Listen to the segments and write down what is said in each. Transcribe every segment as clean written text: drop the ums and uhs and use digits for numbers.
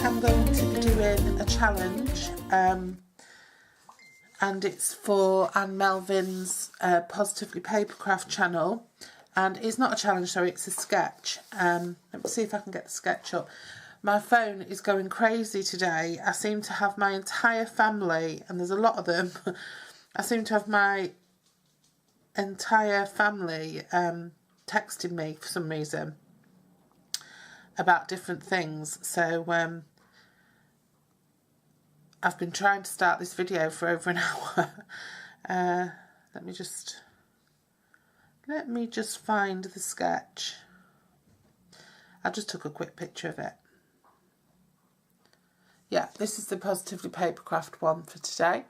am going to be doing a challenge, and it's for Anne Melvin's Positively Papercraft channel, and it's not a challenge, sorry, it's a sketch. Let me see if I can get the sketch up. My phone is going crazy today. I seem to have my entire family, and there's a lot of them, I seem to have my entire family texting me for some reason about different things. So I've been trying to start this video for over an hour. Let me just find the sketch. I just took a quick picture of it. Yeah, this is the Positively Papercraft one for today.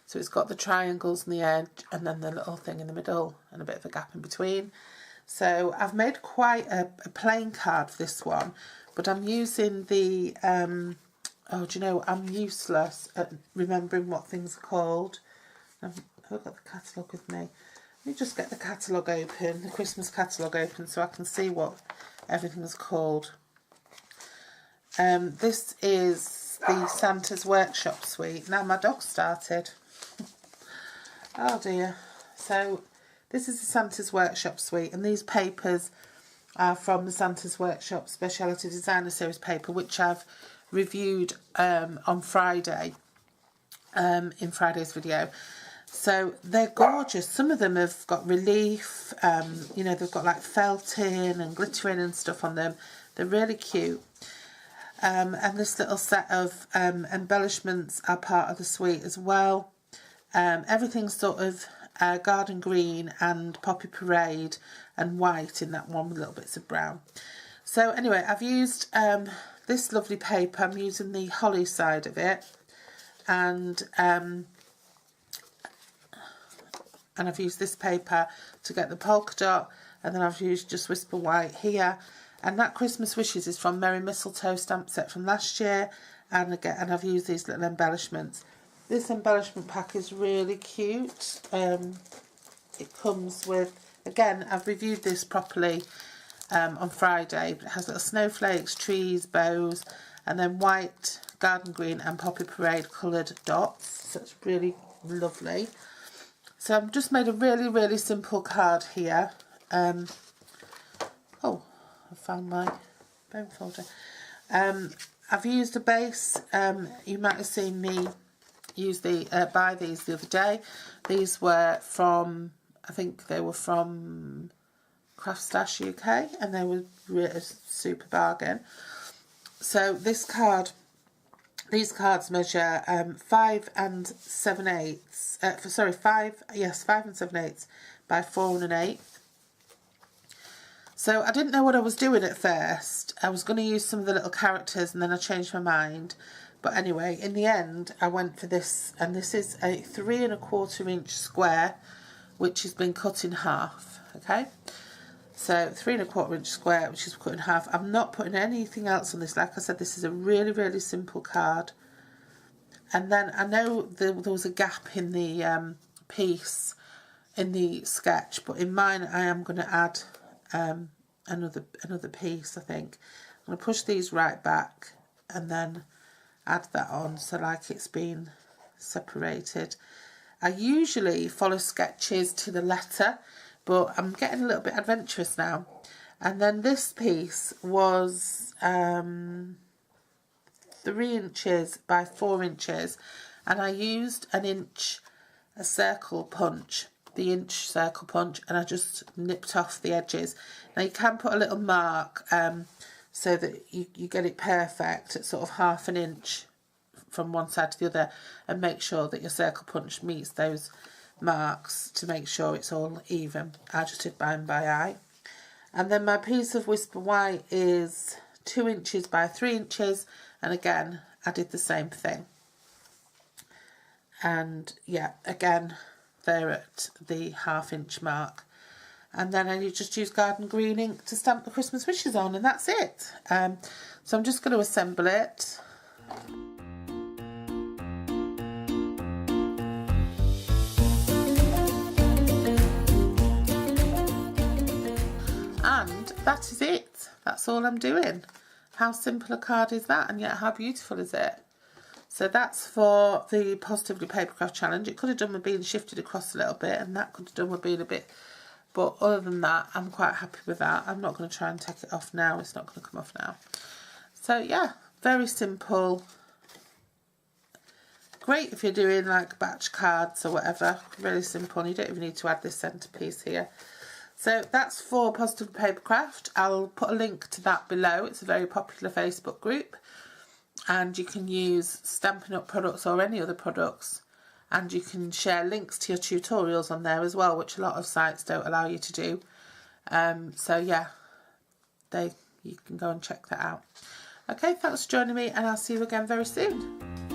So it's got the triangles on the edge and then the little thing in the middle and a bit of a gap in between. So I've made quite a plain card for this one, but I'm using the, oh, do you know, I'm useless at remembering what things are called. I've got the catalogue with me. Let me just get the catalogue open, the Christmas catalogue open, so I can see what everything's called. This is the Santa's Workshop Suite. Now my dog started. Oh dear. So this is the Santa's Workshop Suite, and these papers are from the Santa's Workshop Speciality Designer Series paper, which I've reviewed on Friday, in Friday's video. So they're gorgeous. Some of them have got relief, you know, they've got like felting and glittering and stuff on them. They're really cute. And this little set of embellishments are part of the suite as well. Everything's sort of garden green and poppy parade and white in that one with little bits of brown. So anyway, I've used this lovely paper. I'm using the holly side of it, and I've used this paper to get the polka dot, and then I've used just Whisper White here. And that Christmas Wishes is from Merry Mistletoe stamp set from last year, and again, and I've used these little embellishments. This embellishment pack is really cute. It comes with, again, I've reviewed this properly on Friday, but it has little snowflakes, trees, bows, and then white, garden green and poppy parade coloured dots. So it's really lovely. So I've just made a really, really simple card here. Oh, I found my bone folder. I've used a base. You might have seen me use buy these the other day. These were from, I think they were from Craft Stash UK, and they were really a super bargain. So these cards measure 5 and 7/8. 5 and 7/8 by 4 1/8. So I didn't know what I was doing at first. I was going to use some of the little characters, and then I changed my mind. But anyway, in the end, I went for this, and this is a 3 1/4 inch square, which has been cut in half. Okay, so 3 1/4 inch square, which is cut in half. I'm not putting anything else on this. Like I said, this is a really, really simple card. And then I know there was a gap in the piece in the sketch, but in mine, I am going to add another piece. I think I'm going to push these right back and then add that on, so like it's been separated. I usually follow sketches to the letter, but I'm getting a little bit adventurous now. And then this piece was 3 inches by 4 inches, and I used a circle punch, the inch circle punch, and I just nipped off the edges. Now you can put a little mark so that you get it perfect at sort of 1/2 inch from one side to the other, and make sure that your circle punch meets those marks to make sure it's all even. I just did mine by eye. And then my piece of Whisper White is 2 inches by 3 inches, and again I did the same thing. And yeah, again they're at the 1/2 inch mark. And then I just use garden green ink to stamp the Christmas wishes on, and that's it. So I'm just going to assemble it. And that is it. That's all I'm doing. How simple a card is that, and yet how beautiful is it? So that's for the Positively Papercraft challenge. It could have done with being shifted across a little bit, and that could have done with being a bit, but other than that, I'm quite happy with that. I'm not going to try and take it off now. It's not going to come off now. So yeah, very simple. Great if you're doing like batch cards or whatever. Really simple, and you don't even need to add this centerpiece here. So that's for Positive Papercraft. I'll put a link to that below. It's a very popular Facebook group, and you can use Stampin' Up products or any other products, and you can share links to your tutorials on there as well, which a lot of sites don't allow you to do. So yeah, you can go and check that out. Okay, thanks for joining me, and I'll see you again very soon.